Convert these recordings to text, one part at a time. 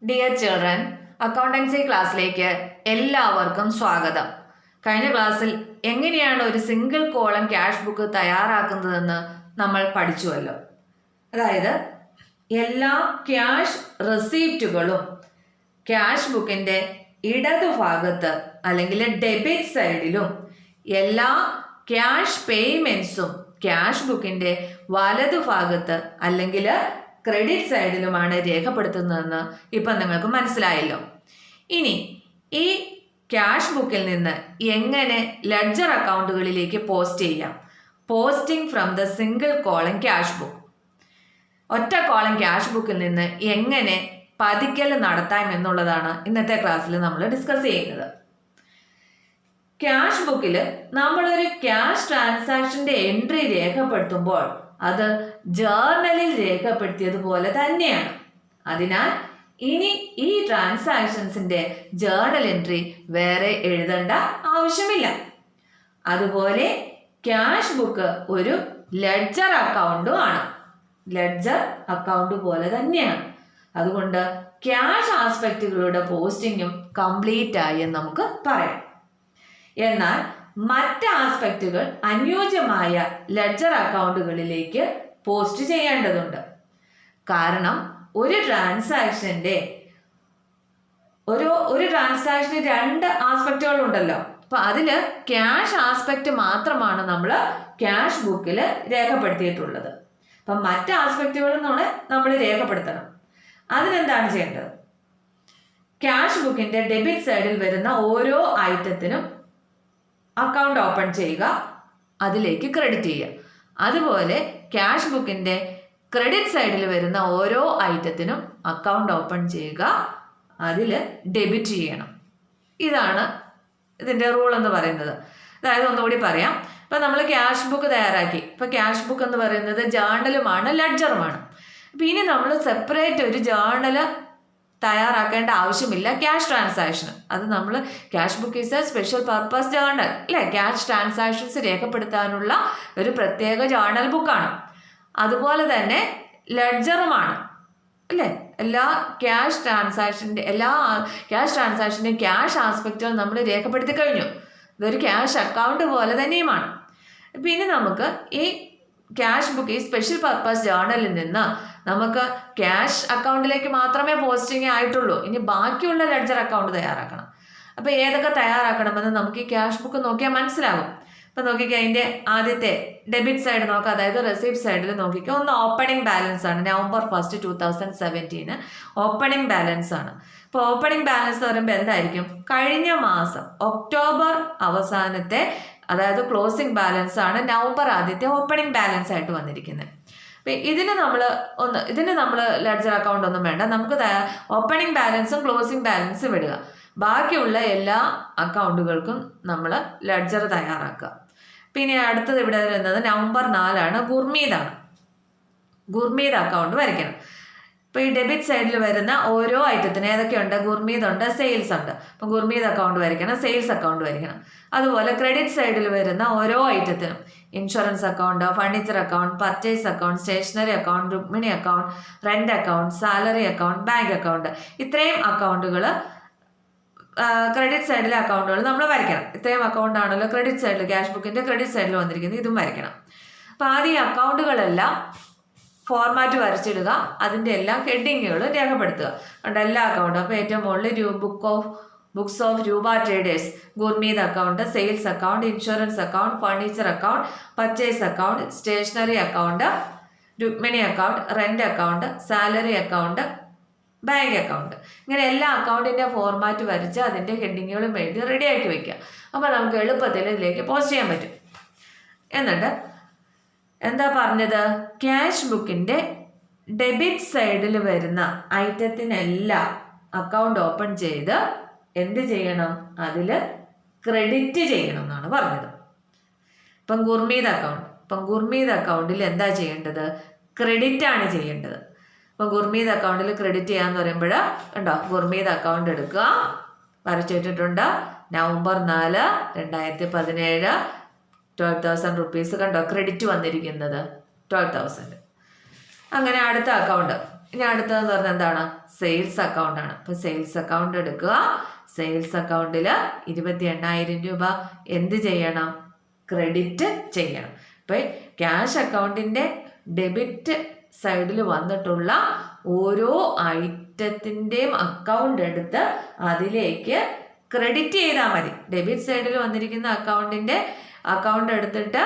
Dear children, accountancy ക്ലാസ്സിലേക്ക് എല്ലാവർക്കും സ്വാഗതം. കഴിഞ്ഞ ക്ലാസ്സിൽ എങ്ങനെയാണ് ഒരു സിംഗിൾ കോളം ക്യാഷ് ബുക്ക് തയ്യാറാക്കുന്നതെന്ന് നമ്മൾ പഠിച്ചുവല്ലോ. അതായത് എല്ലാ ക്യാഷ് റെസീപ്റ്റുകളും ക്യാഷ് ബുക്കിൻ്റെ ഇടതുഭാഗത്ത് അല്ലെങ്കിൽ ഡെബിറ്റ് സൈഡിലും എല്ലാ ക്യാഷ് പേയ്മെൻറ്റ്സും ക്യാഷ് ബുക്കിൻ്റെ വലതുഭാഗത്ത് അല്ലെങ്കിൽ ക്രെഡിറ്റ് സൈഡിലുമാണ് രേഖപ്പെടുത്തുന്നതെന്ന് ഇപ്പം നിങ്ങൾക്ക് മനസ്സിലായല്ലോ. ഇനി ഈ ക്യാഷ് ബുക്കിൽ നിന്ന് എങ്ങനെ ലെഡ്ജർ അക്കൗണ്ടുകളിലേക്ക് പോസ്റ്റ് ചെയ്യാം? Posting from the single column cash book. ഒറ്റ കോളം ക്യാഷ് ബുക്കിൽ നിന്ന് എങ്ങനെ പതിക്കൽ നടത്താം എന്നുള്ളതാണ് ഇന്നത്തെ ക്ലാസ്സിൽ നമ്മൾ ഡിസ്കസ് ചെയ്യുന്നത്. ക്യാഷ് ബുക്കിൽ നമ്മളൊരു ക്യാഷ് ട്രാൻസാക്ഷൻ്റെ എൻട്രി രേഖപ്പെടുത്തുമ്പോൾ അത് ജേർണലിൽ രേഖപ്പെടുത്തിയതുപോലെ തന്നെയാണ്. അതിനാൽ ഇനി ഈ ട്രാൻസാക്ഷൻസിൻ്റെ ജേർണൽ എൻട്രി വേറെ എഴുതേണ്ട ആവശ്യമില്ല. അതുപോലെ ക്യാഷ് ബുക്ക് ഒരു ലെഡ്ജർ അക്കൗണ്ടും ആണ്. ലെഡ്ജർ അക്കൗണ്ട് പോലെ തന്നെയാണ്. അതുകൊണ്ട് ക്യാഷ് ആസ്പെക്റ്റുകളുടെ പോസ്റ്റിങ്ങും കംപ്ലീറ്റ് ആയി എന്ന് നമുക്ക് പറയാം. എന്നാൽ മറ്റ് ആസ്പെക്റ്റുകൾ അനുയോജ്യമായ ലെഡ്ജർ അക്കൗണ്ടുകളിലേക്ക് പോസ്റ്റ് ചെയ്യേണ്ടതുണ്ട്. കാരണം ഒരു ട്രാൻസാക്ഷന് രണ്ട് ആസ്പെക്റ്റുകളുണ്ടല്ലോ. അപ്പം അതിൽ ക്യാഷ് ആസ്പെക്റ്റ് മാത്രമാണ് നമ്മൾ ക്യാഷ് ബുക്കിൽ രേഖപ്പെടുത്തിയിട്ടുള്ളത്. അപ്പം മറ്റ് ആസ്പെക്റ്റുകളും നമ്മൾ രേഖപ്പെടുത്തണം. അതിനെന്താണ് ചെയ്യേണ്ടത്? ക്യാഷ് ബുക്കിൻ്റെ ഡെബിറ്റ് സൈഡിൽ വരുന്ന ഓരോ ഐറ്റത്തിനും അക്കൗണ്ട് ഓപ്പൺ ചെയ്യുക, അതിലേക്ക് ക്രെഡിറ്റ് ചെയ്യുക. അതുപോലെ ക്യാഷ് ബുക്കിൻ്റെ ക്രെഡിറ്റ് സൈഡിൽ വരുന്ന ഓരോ ഐറ്റത്തിനും അക്കൗണ്ട് ഓപ്പൺ ചെയ്യുക, അതിൽ ഡെബിറ്റ് ചെയ്യണം. ഇതാണ് ഇതിൻ്റെ റൂൾ എന്ന് പറയുന്നത്. അതായത് ഒന്നുകൂടി പറയാം. ഇപ്പം നമ്മൾ ക്യാഷ് ബുക്ക് തയ്യാറാക്കി. ഇപ്പം ക്യാഷ് ബുക്ക് എന്ന് പറയുന്നത് ജേർണലുമാണ്, ലെഡ്ജറുമാണ്. അപ്പം ഇനി നമ്മൾ സെപ്പറേറ്റ് ഒരു ജേർണൽ തയ്യാറാക്കേണ്ട ആവശ്യമില്ല ക്യാഷ് ട്രാൻസാക്ഷന്. അത് നമ്മൾ cash book is A special purpose journal അല്ലേ? ക്യാഷ് ട്രാൻസാക്ഷൻസ് രേഖപ്പെടുത്താനുള്ള ഒരു പ്രത്യേക ജേർണൽ ബുക്കാണ്. അതുപോലെ തന്നെ ലെഡ്ജറുമാണ് അല്ലേ? എല്ലാ ക്യാഷ് ട്രാൻസാക്ഷൻ്റെയും ക്യാഷ് ആസ്പെക്റ്റുകൾ നമ്മൾ രേഖപ്പെടുത്തി കഴിഞ്ഞു. ഇതൊരു ക്യാഷ് അക്കൗണ്ട് പോലെ തന്നെയുമാണ്. പിന്നെ നമുക്ക് ഈ ക്യാഷ് ബുക്ക് ഈ സ്പെഷ്യൽ പർപ്പസ് ജേർണലിൽ നിന്ന് നമുക്ക് ക്യാഷ് അക്കൗണ്ടിലേക്ക് മാത്രമേ പോസ്റ്റിംഗ് ആയിട്ടുള്ളൂ. ഇനി ബാക്കിയുള്ള ലെഡ്ജർ അക്കൗണ്ട് തയ്യാറാക്കണം. അപ്പോൾ ഏതൊക്കെ തയ്യാറാക്കണമെന്ന് നമുക്ക് ഈ ക്യാഷ് ബുക്ക് നോക്കിയാൽ മനസ്സിലാകും. അപ്പോൾ നോക്കിക്കുക, അതിൻ്റെ ആദ്യത്തെ ഡെബിറ്റ് സൈഡ് നോക്കുക, അതായത് റെസിപ്റ്റ് സൈഡിൽ നോക്കിക്കുക. ഒന്ന് ഓപ്പണിംഗ് ബാലൻസ് ആണ്. November 1, 2017 ഓപ്പണിംഗ് ബാലൻസ് ആണ്. അപ്പോൾ ഓപ്പണിംഗ് ബാലൻസ് എന്ന് പറയുമ്പോൾ എന്തായിരിക്കും? കഴിഞ്ഞ മാസം ഒക്ടോബർ അവസാനത്തെ, അതായത് ക്ലോസിംഗ് ബാലൻസ് ആണ് നവംബർ ആദ്യത്തെ ഓപ്പണിംഗ് ബാലൻസ് ആയിട്ട് വന്നിരിക്കുന്നത്. ഇതിന് നമ്മൾ ലെഡ്ജർ അക്കൗണ്ട് ഒന്നും വേണ്ട. നമുക്ക് ഓപ്പണിംഗ് ബാലൻസും ക്ലോസിംഗ് ബാലൻസും വിടുക. ബാക്കിയുള്ള എല്ലാ അക്കൗണ്ടുകൾക്കും നമ്മൾ ലെഡ്ജർ തയ്യാറാക്കുക. പിന്നെ അടുത്തത് ഇവിടെ വരുന്നത് November 4 ഗുർമീതാണ്. ഗുർമീത് അക്കൗണ്ട് വരയ്ക്കണം. ഇപ്പോൾ ഈ ഡെബിറ്റ് സൈഡിൽ വരുന്ന ഓരോ ഐറ്റത്തിന് ഏതൊക്കെയുണ്ട്? ഗുർമീത് ഉണ്ട്, സെയിൽസ് ഉണ്ട്. അപ്പം ഗുർമീത് അക്കൗണ്ട് വരയ്ക്കണം, സെയിൽസ് അക്കൗണ്ട് വരയ്ക്കണം. അതുപോലെ ക്രെഡിറ്റ് സൈഡിൽ വരുന്ന ഓരോ ഐറ്റത്തിനും insurance account, furniture account, purchase account, stationery account, Rukmini account, rent account, salary account, bank account, ഇത്രയും അക്കൗണ്ടുകൾ ക്രെഡിറ്റ് സൈഡിലെ അക്കൗണ്ടുകൾ നമ്മൾ വരയ്ക്കണം. ഇത്രയും അക്കൗണ്ട് ആണല്ലോ ക്രെഡിറ്റ് സൈഡിൽ, ക്യാഷ് ബുക്കിൻ്റെ ക്രെഡിറ്റ് സൈഡിൽ വന്നിരിക്കുന്നത്. ഇതും വരയ്ക്കണം. അപ്പോൾ ആദ്യം ഈ അക്കൗണ്ടുകളെല്ലാം ഫോർമാറ്റ് വരച്ചിടുക, അതിൻ്റെ എല്ലാം ഹെഡിങ്ങുകൾ രേഖപ്പെടുത്തുക. അതുകൊണ്ട് എല്ലാ അക്കൗണ്ടും. അപ്പോൾ ഏറ്റവും മുകളിൽ books of Rupa traders, Gurmeet account, sales account, insurance account, furniture account, purchase account, stationery account, Rukmini account, rent account, salary account, bank account. ഇങ്ങനെ എല്ലാ അക്കൗണ്ടിൻ്റെ ഫോർമാറ്റ് വരച്ച് അതിൻ്റെ ഹെഡിങ്ങുകളും എഴുതി റെഡിയാക്കി വയ്ക്കുക. അപ്പോൾ നമുക്ക് എളുപ്പത്തിൽ ഇതിലേക്ക് പോസ്റ്റ് ചെയ്യാൻ പറ്റും. എന്നിട്ട് എന്താ പറഞ്ഞത്? ക്യാഷ് ബുക്കിൻ്റെ ഡെബിറ്റ് സൈഡിൽ വരുന്ന ഐറ്റത്തിനെല്ലാം അക്കൗണ്ട് ഓപ്പൺ ചെയ്ത് എന്ത് ചെയ്യണം? അതിൽ ക്രെഡിറ്റ് ചെയ്യണം എന്നാണ് പറഞ്ഞത്. ഇപ്പം ഗുർമീത് അക്കൗണ്ടിൽ എന്താ ചെയ്യേണ്ടത്? ക്രെഡിറ്റ് ആണ് ചെയ്യേണ്ടത്. അപ്പം ഗുർമീത് അക്കൗണ്ടിൽ ക്രെഡിറ്റ് ചെയ്യാന്ന് പറയുമ്പോൾ കണ്ടോ, ഗുർമീത് അക്കൗണ്ട് എടുക്കുക, വരച്ചിട്ടിട്ടുണ്ട്. November 4, 2017 12,000 rupees കണ്ടോ ക്രെഡിറ്റ് വന്നിരിക്കുന്നത്, 12,000. അങ്ങനെ അടുത്ത അക്കൗണ്ട് ഇനി അടുത്തതെന്ന് പറഞ്ഞാൽ എന്താണ്? സെയിൽസ് അക്കൗണ്ട് ആണ്. അപ്പോൾ സെയിൽസ് അക്കൗണ്ട് എടുക്കുക. സെയിൽസ് അക്കൗണ്ടിൽ 28,000 രൂപ എന്ത് ചെയ്യണം? ക്രെഡിറ്റ് ചെയ്യണം. അപ്പോൾ ക്യാഷ് അക്കൗണ്ടിൻ്റെ ഡെബിറ്റ് സൈഡിൽ വന്നിട്ടുള്ള ഓരോ ഐറ്റത്തിൻ്റെയും അക്കൗണ്ട് എടുത്ത് അതിലേക്ക് ക്രെഡിറ്റ് ചെയ്താൽ മതി. ഡെബിറ്റ് സൈഡിൽ വന്നിരിക്കുന്ന അക്കൗണ്ട് എടുത്തിട്ട്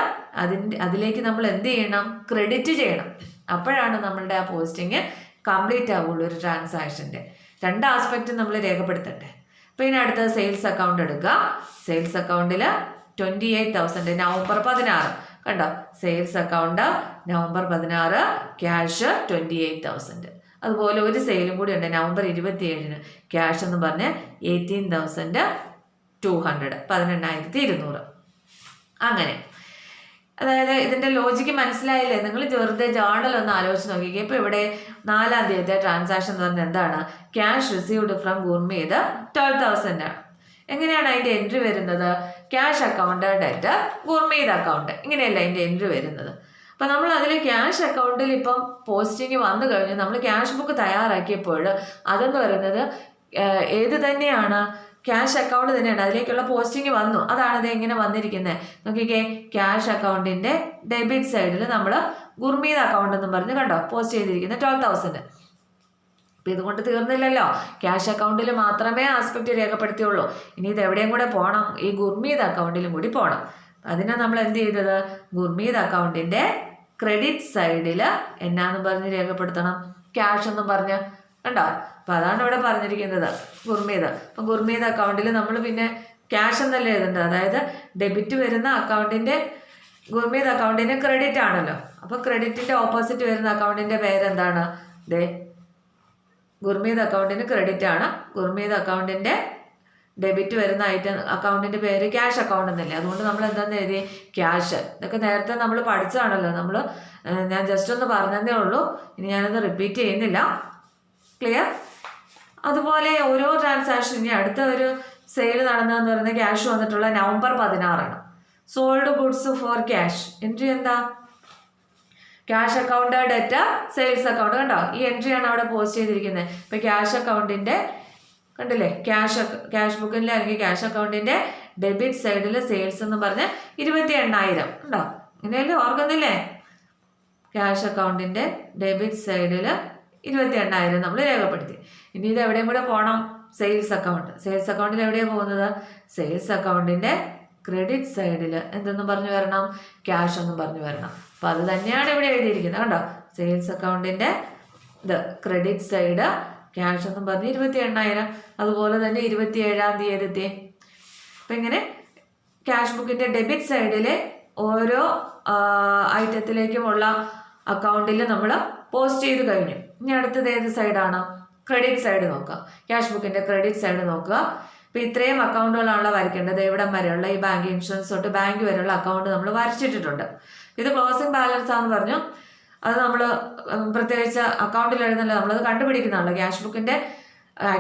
അതിലേക്ക് നമ്മൾ എന്ത് ചെയ്യണം? ക്രെഡിറ്റ് ചെയ്യണം. അപ്പോഴാണ് നമ്മളുടെ ആ പോസ്റ്റിങ് കംപ്ലീറ്റ് ആവുള്ളൂ ഒരു ട്രാൻസാക്ഷൻ്റെ. രണ്ട് ആസ്പെക്റ്റ് നമ്മൾ രേഖപ്പെടുത്തട്ടെ. അപ്പോൾ ഇനി അടുത്തത് സെയിൽസ് അക്കൗണ്ട് എടുക്കുക. സെയിൽസ് അക്കൗണ്ടിൽ 28,000 നവംബർ 16 കണ്ടോ? Sales account November 16 cash 28,000. അതുപോലെ ഒരു സെയിലും കൂടി ഉണ്ട് നവംബർ 27 ക്യാഷ് എന്ന് പറഞ്ഞ് 18,200 18,200. അങ്ങനെ അതായത് ഇതിൻ്റെ ലോജിക്ക് മനസ്സിലായില്ലേ? നിങ്ങൾ വെറുതെ ജേർണൽ ഒന്ന് ആലോചിച്ച് നോക്കിക്കേ. ഇപ്പോൾ ഇവിടെ 4-ാം തീയതിത്തെ ട്രാൻസാക്ഷൻ എന്ന് പറഞ്ഞാൽ എന്താണ്? ക്യാഷ് റിസീവ്ഡ് ഫ്രം ഗുർമീത് 12,000 ആണ്. എങ്ങനെയാണ് അതിൻ്റെ എൻട്രി വരുന്നത്? Cash account debt Gurmeet account, ഇങ്ങനെയല്ല അതിൻ്റെ എൻട്രി വരുന്നത്. അപ്പം നമ്മൾ അതിൽ ക്യാഷ് അക്കൗണ്ടിൽ ഇപ്പം പോസ്റ്റിംഗ് വന്നു കഴിഞ്ഞ് നമ്മൾ ക്യാഷ് ബുക്ക് തയ്യാറാക്കിയപ്പോൾ അതെന്ന് പറയുന്നത് ഏത് തന്നെയാണ്? ക്യാഷ് അക്കൗണ്ട് തന്നെയാണ്. അതിലേക്കുള്ള പോസ്റ്റിംഗ് വന്നു. അതാണത് എങ്ങനെ വന്നിരിക്കുന്നത് നോക്കിക്കേ. ക്യാഷ് അക്കൗണ്ടിൻ്റെ ഡെബിറ്റ് സൈഡിൽ നമ്മൾ ഗുർമീത് അക്കൗണ്ട് എന്ന് പറഞ്ഞ് കണ്ടോ പോസ്റ്റ് ചെയ്തിരിക്കുന്നത് 12,000. അപ്പം ഇതുകൊണ്ട് തീർന്നില്ലല്ലോ. ക്യാഷ് അക്കൗണ്ടിൽ മാത്രമേ ആസ്പെക്റ്റ് രേഖപ്പെടുത്തിയുള്ളൂ. ഇനി ഇത് എവിടെയും കൂടെ പോകണം, ഈ ഗുർമീത് അക്കൗണ്ടിലും കൂടി പോകണം. അതിനെ നമ്മൾ എന്ത് ചെയ്തത്? ഗുർമീത് അക്കൗണ്ടിൻ്റെ ക്രെഡിറ്റ് സൈഡിൽ എന്നാന്ന് പറഞ്ഞ് രേഖപ്പെടുത്തണം? ക്യാഷ് എന്നും പറഞ്ഞ് കണ്ടോ? അപ്പം അതാണ് ഇവിടെ പറഞ്ഞിരിക്കുന്നത് ഗുർമീത്. അപ്പം ഗുർമീത് അക്കൗണ്ടിൽ നമ്മൾ പിന്നെ ക്യാഷ് എന്നല്ലേ എഴുതേണ്ടത്. അതായത് ഡെബിറ്റ് വരുന്ന അക്കൗണ്ടിൻ്റെ ഗുർമീത് അക്കൗണ്ടിൻ്റെ ക്രെഡിറ്റ് ആണല്ലോ. അപ്പോൾ ക്രെഡിറ്റിൻ്റെ ഓപ്പോസിറ്റ് വരുന്ന അക്കൗണ്ടിൻ്റെ പേരെന്താണ്? ഗുർമീത് അക്കൗണ്ടിന് ക്രെഡിറ്റ് ആണ്. ഗുർമീത് അക്കൗണ്ടിൻ്റെ ഡെബിറ്റ് വരുന്ന അക്കൗണ്ടിൻ്റെ പേര് ക്യാഷ് അക്കൗണ്ട് എന്നല്ലേ. അതുകൊണ്ട് നമ്മൾ എന്താണെന്ന് എഴുതി? ക്യാഷ്. ഇതൊക്കെ നേരത്തെ നമ്മൾ പഠിച്ചതാണല്ലോ. ഞാൻ ജസ്റ്റ് ഒന്ന് പറഞ്ഞതേ ഉള്ളൂ. ഇനി ഞാനത് റിപ്പീറ്റ് ചെയ്യുന്നില്ല. ക്ലിയർ? അതുപോലെ ഓരോ ട്രാൻസാക്ഷൻ ഇനി അടുത്ത ഒരു സെയിൽ നടന്നതെന്ന് പറയുന്നത് ക്യാഷ് വന്നിട്ടുള്ള November 16 sold goods for cash. Entry എന്താ? ക്യാഷ് അക്കൗണ്ട് ഡെറ്റ് സെയിൽസ് അക്കൗണ്ട് കണ്ടോ? ഈ എൻട്രിയാണ് അവിടെ പോസ്റ്റ് ചെയ്തിരിക്കുന്നത്. ഇപ്പം ക്യാഷ് അക്കൗണ്ടിൻ്റെ കണ്ടില്ലേ? ക്യാഷ് ബുക്കിൻ്റെ അല്ലെങ്കിൽ ക്യാഷ് അക്കൗണ്ടിൻ്റെ ഡെബിറ്റ് സൈഡിൽ സെയിൽസ് എന്ന് പറഞ്ഞ് 28,000 ഉണ്ടോ? ഇങ്ങനെയല്ലേ? ഓർക്കുന്നില്ലേ? ക്യാഷ് അക്കൗണ്ടിൻ്റെ ഡെബിറ്റ് സൈഡിൽ 28,000 നമ്മൾ രേഖപ്പെടുത്തി. ഇനി ഇത് എവിടെയും കൂടെ പോകണം? Sales account. സെയിൽസ് അക്കൗണ്ടിൽ എവിടെയാണ് പോകുന്നത്? സെയിൽസ് അക്കൗണ്ടിൻ്റെ ക്രെഡിറ്റ് സൈഡിൽ എന്തെന്നും പറഞ്ഞു വരണം? ക്യാഷ് എന്നും പറഞ്ഞു വരണം. അപ്പം അത് തന്നെയാണ് ഇവിടെ എഴുതിയിരിക്കുന്നത് കണ്ടോ? സെയിൽസ് അക്കൗണ്ടിൻ്റെ ക്രെഡിറ്റ് സൈഡ് ക്യാഷ് എന്നും പറഞ്ഞ് 28,000. അതുപോലെ തന്നെ 27-ാം തീയതി. അപ്പം ഇങ്ങനെ ക്യാഷ് ബുക്കിൻ്റെ ഡെബിറ്റ് സൈഡിലെ ഓരോ ഐറ്റത്തിലേക്കുമുള്ള അക്കൗണ്ടിൽ നമ്മൾ പോസ്റ്റ് ചെയ്ത് കഴിഞ്ഞു. ഇനി അടുത്തത് ഏത് സൈഡാണ്? ക്രെഡിറ്റ് സൈഡ് നോക്കുക. ക്യാഷ് ബുക്കിൻ്റെ ക്രെഡിറ്റ് സൈഡ് നോക്കുക. അപ്പോൾ ഇത്രയും അക്കൗണ്ടുകളാണല്ലോ വരയ്ക്കേണ്ടത്. ഇവിടം വരെയുള്ള ഈ ബാങ്ക് ഇൻഷുറൻസ് തൊട്ട് ബാങ്ക് വരെയുള്ള അക്കൗണ്ട് നമ്മൾ വരച്ചിട്ടിട്ടുണ്ട്. ഇത് ക്ലോസിംഗ് ബാലൻസ് ആണെന്ന് പറഞ്ഞു. അത് നമ്മൾ പ്രത്യേകിച്ച് അക്കൗണ്ടിൽ എഴുതുന്നല്ലോ, നമ്മളത് കണ്ടുപിടിക്കുന്നതാണല്ലോ. ക്യാഷ് ബുക്കിൻ്റെ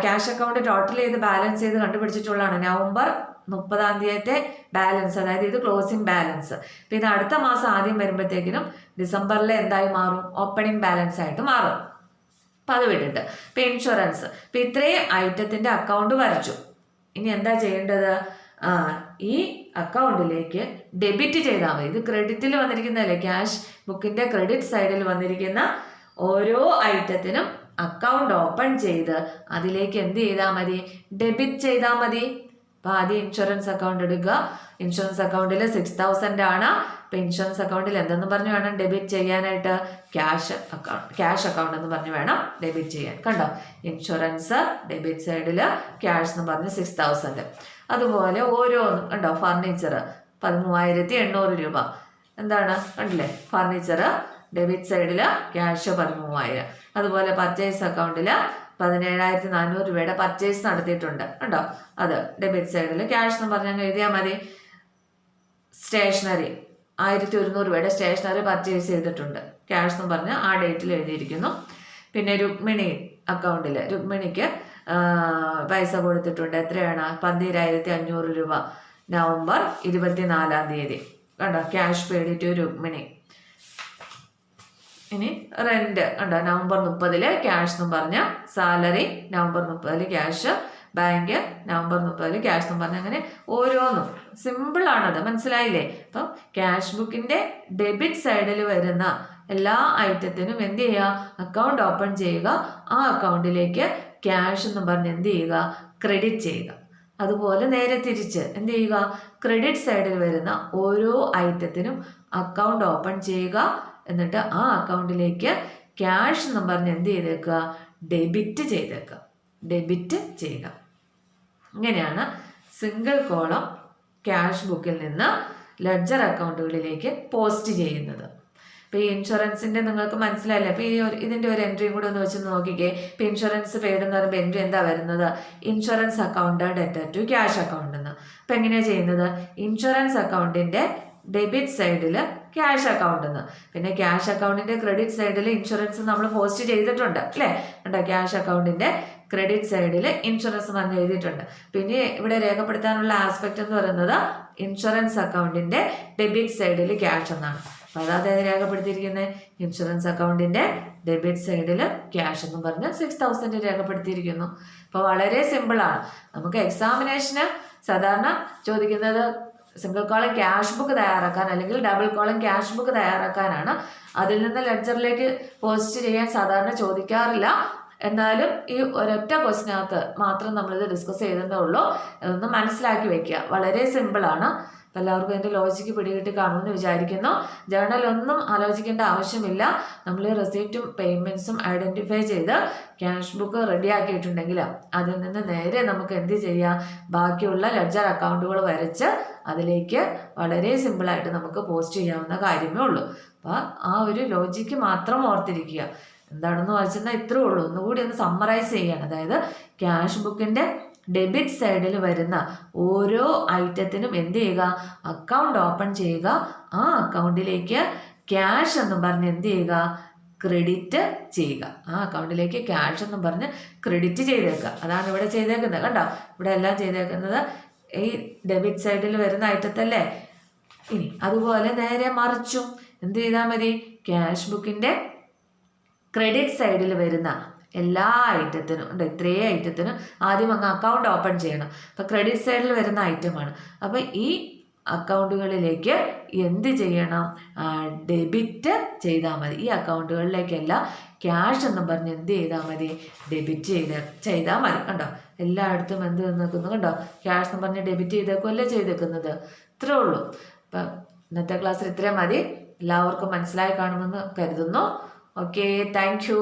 ക്യാഷ് അക്കൗണ്ട് ടോട്ടൽ ചെയ്ത് ബാലൻസ് ചെയ്ത് കണ്ടുപിടിച്ചിട്ടുള്ളതാണ് നവംബർ 30-ാം തീയതിത്തെ ബാലൻസ്. അതായത് ഇത് ക്ലോസിംഗ് ബാലൻസ്. പിന്നെ അടുത്ത മാസം ആദ്യം വരുമ്പോഴത്തേക്കിനും ഡിസംബറിലെ എന്തായി മാറും? ഓപ്പണിംഗ് ബാലൻസ് ആയിട്ട് മാറും. അപ്പം അത് വിട്ടിട്ട് ഇപ്പം ഇൻഷുറൻസ്. ഇപ്പം ഇത്രയും ഐറ്റത്തിൻ്റെ അക്കൗണ്ട് വരച്ചു. ഇനി എന്താ ചെയ്യേണ്ടത്? ഈ അക്കൗണ്ടിലേക്ക് ഡെബിറ്റ് ചെയ്താൽ മതി. ഇത് ക്രെഡിറ്റിൽ വന്നിരിക്കുന്നതല്ലേ? ക്യാഷ് ബുക്കിൻ്റെ ക്രെഡിറ്റ് സൈഡിൽ വന്നിരിക്കുന്ന ഓരോ ഐറ്റത്തിനും അക്കൗണ്ട് ഓപ്പൺ ചെയ്ത് അതിലേക്ക് എന്ത് ചെയ്താൽ മതി? ഡെബിറ്റ് ചെയ്താൽ മതി. അപ്പോൾ ആദ്യം ഇൻഷുറൻസ് അക്കൗണ്ട് എടുക്കുക. ഇൻഷുറൻസ് അക്കൗണ്ടിൽ 6,000 ആണ്. അപ്പോൾ ഇൻഷുറൻസ് അക്കൗണ്ടിൽ എന്തെന്ന് പറഞ്ഞ് വേണം ഡെബിറ്റ് ചെയ്യാനായിട്ട്? ക്യാഷ് അക്കൗണ്ട് എന്ന് പറഞ്ഞ് വേണം ഡെബിറ്റ് ചെയ്യാൻ. കണ്ടോ? ഇൻഷുറൻസ് ഡെബിറ്റ് സൈഡിൽ ക്യാഷ് എന്ന് പറഞ്ഞ് 6,000. അതുപോലെ ഓരോന്നും കണ്ടോ? ഫർണിച്ചർ 13,800 രൂപ. എന്താണ്? കണ്ടില്ലേ? ഫർണിച്ചർ ഡെബിറ്റ് സൈഡിൽ ക്യാഷ് 13,000. അതുപോലെ പർച്ചേസ് അക്കൗണ്ടിൽ 17,400 രൂപയുടെ പർച്ചേസ് നടത്തിയിട്ടുണ്ട് കണ്ടോ? അത് ഡെബിറ്റ് സൈഡിൽ ക്യാഷ് എന്ന് പറഞ്ഞാൽ എഴുതിയാൽ മതി. സ്റ്റേഷനറി 1,100 രൂപയുടെ സ്റ്റേഷനറി പർച്ചേസ് ചെയ്തിട്ടുണ്ട്. ക്യാഷ് എന്ന് പറഞ്ഞാൽ ആ ഡേറ്റിൽ എഴുതിയിരിക്കുന്നു. പിന്നെ രുക്മിണി അക്കൗണ്ടിൽ രുക്മിണിക്ക് പൈസ കൊടുത്തിട്ടുണ്ട്. എത്രയാണ്? 12,500 രൂപ നവംബർ 24-ാം തീയതി കണ്ടോ? Cash paid to Rukmini. ഇനി റെന്റ് ഉണ്ടോ, നവംബർ 30 ക്യാഷ് എന്നും പറഞ്ഞ salary, November 30 cash, bank November 30 cash എന്നും പറഞ്ഞ അങ്ങനെ ഓരോന്നും സിമ്പിളാണത്, മനസ്സിലായില്ലേ? അപ്പം ക്യാഷ് ബുക്കിന്റെ ഡെബിറ്റ് സൈഡിൽ വരുന്ന എല്ലാ ഐറ്റത്തിനും എന്ത് ചെയ്യുക, അക്കൗണ്ട് ഓപ്പൺ ചെയ്യുക, ആ അക്കൗണ്ടിലേക്ക് ക്യാഷ് എന്ന് പറഞ്ഞ് എന്ത് ചെയ്യുക, ക്രെഡിറ്റ് ചെയ്യുക. അതുപോലെ നേരെ തിരിച്ച് എന്ത് ചെയ്യുക, ക്രെഡിറ്റ് സൈഡിൽ വരുന്ന ഓരോ ഐറ്റത്തിനും അക്കൗണ്ട് ഓപ്പൺ ചെയ്യുക, എന്നിട്ട് ആ അക്കൗണ്ടിലേക്ക് ക്യാഷ് എന്ന് പറഞ്ഞ് എന്ത് ചെയ്തേക്കുക, ഡെബിറ്റ് ചെയ്തേക്കുക, ഡെബിറ്റ് ചെയ്യുക. ഇങ്ങനെയാണ് സിംഗിൾ കോളം ക്യാഷ് ബുക്കിൽ നിന്ന് ലെഡ്ജർ അക്കൗണ്ടുകളിലേക്ക് പോസ്റ്റ് ചെയ്യുന്നത്. ഇപ്പോൾ ഈ ഇൻഷുറൻസിൻ്റെ നിങ്ങൾക്ക് മനസ്സിലായില്ലേ? അപ്പോൾ ഇതിൻ്റെ ഒരു എൻട്രിയും കൂടെ ഒന്ന് വെച്ച് നോക്കിക്കേ. ഇപ്പോൾ ഇൻഷുറൻസ് പെയ്ഡ് എന്ന് പറയുമ്പോൾ എൻട്രി എന്താ വരുന്നത്, insurance account debtor to cash account എന്ന്. അപ്പോൾ എങ്ങനെയാണ് ചെയ്യുന്നത്, ഇൻഷുറൻസ് അക്കൗണ്ടിൻ്റെ ഡെബിറ്റ് സൈഡിൽ ക്യാഷ് അക്കൗണ്ട് എന്ന്, പിന്നെ ക്യാഷ് അക്കൗണ്ടിൻ്റെ ക്രെഡിറ്റ് സൈഡിൽ ഇൻഷുറൻസ് നമ്മൾ പോസ്റ്റ് ചെയ്തിട്ടുണ്ട് അല്ലേ, ഉണ്ടോ? ക്യാഷ് അക്കൗണ്ടിൻ്റെ ക്രെഡിറ്റ് സൈഡിൽ ഇൻഷുറൻസ് പറഞ്ഞ് എഴുതിയിട്ടുണ്ട്. പിന്നെ ഇവിടെ രേഖപ്പെടുത്താനുള്ള ആസ്പെക്ട് എന്ന് പറയുന്നത് ഇൻഷുറൻസ് അക്കൗണ്ടിൻ്റെ ഡെബിറ്റ് സൈഡിൽ ക്യാഷ് എന്നാണ്. അപ്പോൾ അതായത് രേഖപ്പെടുത്തിയിരിക്കുന്നത് ഇൻഷുറൻസ് അക്കൗണ്ടിൻ്റെ ഡെബിറ്റ് സൈഡിൽ ക്യാഷ് എന്ന് പറഞ്ഞ് 6000 രേഖപ്പെടുത്തിയിരിക്കുന്നു. അപ്പോൾ വളരെ സിമ്പിളാണ്. നമുക്ക് എക്സാമിനേഷന് സാധാരണ ചോദിക്കുന്നത് സിംഗിൾ കോളം ക്യാഷ് ബുക്ക് തയ്യാറാക്കാൻ അല്ലെങ്കിൽ ഡബിൾ കോളം ക്യാഷ് ബുക്ക് തയ്യാറാക്കാനാണ്. അതിൽ നിന്ന് ലെഡ്ജറിലേക്ക് പോസ്റ്റ് ചെയ്യാൻ സാധാരണ ചോദിക്കാറില്ല. എന്നാലും ഈ ഒരൊറ്റ ക്വസ്റ്റിനകത്ത് മാത്രം നമ്മളിത് ഡിസ്കസ് ചെയ്തതേ ഉള്ളൂ. ഇതൊന്ന് മനസ്സിലാക്കി വെക്കുക, വളരെ സിമ്പിളാണ്. അപ്പം എല്ലാവർക്കും അതിൻ്റെ ലോജിക്ക് പിടികിട്ടി കാണുമെന്ന് വിചാരിക്കുന്നു. ജേർണൽ ഒന്നും ആലോചിക്കേണ്ട ആവശ്യമില്ല. നമ്മൾ റെസിപ്റ്റും പേയ്മെൻറ്റ്സും ഐഡൻറ്റിഫൈ ചെയ്ത് ക്യാഷ് ബുക്ക് റെഡിയാക്കിയിട്ടുണ്ടെങ്കിൽ അതിൽ നിന്ന് നേരെ നമുക്ക് എന്ത് ചെയ്യാം, ബാക്കിയുള്ള ലെഡ്ജർ അക്കൗണ്ടുകൾ വരച്ച് അതിലേക്ക് വളരെ സിമ്പിളായിട്ട് നമുക്ക് പോസ്റ്റ് ചെയ്യാവുന്ന കാര്യമേ ഉള്ളൂ. അപ്പോൾ ആ ഒരു ലോജിക്ക് മാത്രം ഓർത്തിരിക്കുക. എന്താണെന്ന് വായിച്ചെന്നാൽ ഇത്രേ ഉള്ളൂ. ഒന്നുകൂടി ഒന്ന് സമ്മറൈസ് ചെയ്യാണ്. അതായത് ക്യാഷ് ബുക്കിൻ്റെ ഡെബിറ്റ് സൈഡിൽ വരുന്ന ഓരോ ഐറ്റത്തിനും എന്ത് ചെയ്യുക, അക്കൗണ്ട് ഓപ്പൺ ചെയ്യുക, ആ അക്കൗണ്ടിലേക്ക് ക്യാഷ് എന്നും പറഞ്ഞ് എന്ത് ചെയ്യുക, ക്രെഡിറ്റ് ചെയ്യുക. ആ അക്കൗണ്ടിലേക്ക് ക്യാഷ് എന്നും പറഞ്ഞ് ക്രെഡിറ്റ് ചെയ്തേക്കുക. അതാണ് ഇവിടെ ചെയ്തേക്കുന്നത്. കണ്ടോ, ഇവിടെ എല്ലാം ചെയ്തേക്കുന്നത് ഈ ഡെബിറ്റ് സൈഡിൽ വരുന്ന ഐറ്റത്തല്ലേ. ഇനി അതുപോലെ നേരെ മറിച്ചും എന്ത് ചെയ്താൽ മതി, ക്യാഷ് ബുക്കിൻ്റെ ക്രെഡിറ്റ് സൈഡിൽ വരുന്ന എല്ലാ ഐറ്റത്തിനും ഉണ്ട്, ഇത്രയും ഐറ്റത്തിനും ആദ്യം അങ്ങ് അക്കൗണ്ട് ഓപ്പൺ ചെയ്യണം. അപ്പോൾ ക്രെഡിറ്റ് സൈഡിൽ വരുന്ന ഐറ്റമാണ്. അപ്പോൾ ഈ അക്കൗണ്ടുകളിലേക്ക് എന്ത് ചെയ്യണം, ഡെബിറ്റ് ചെയ്താൽ മതി. ഈ അക്കൗണ്ടുകളിലേക്കെല്ലാം ക്യാഷ് എന്നും പറഞ്ഞ് എന്ത് ചെയ്താൽ മതി, ഡെബിറ്റ് ചെയ്താൽ മതി. കണ്ടോ, എല്ലായിടത്തും എന്ത് നിൽക്കുന്നു, കണ്ടോ, ക്യാഷ് എന്ന് പറഞ്ഞ് ഡെബിറ്റ് ചെയ്തേക്കുമല്ലേ ചെയ്തേക്കുന്നത്. ഇത്രേ ഉള്ളൂ. അപ്പം ഇന്നത്തെ ക്ലാസ്സിൽ ഇത്രയും മതി. എല്ലാവർക്കും മനസ്സിലായി കാണുമെന്ന് കരുതുന്നു. Okay, thank you.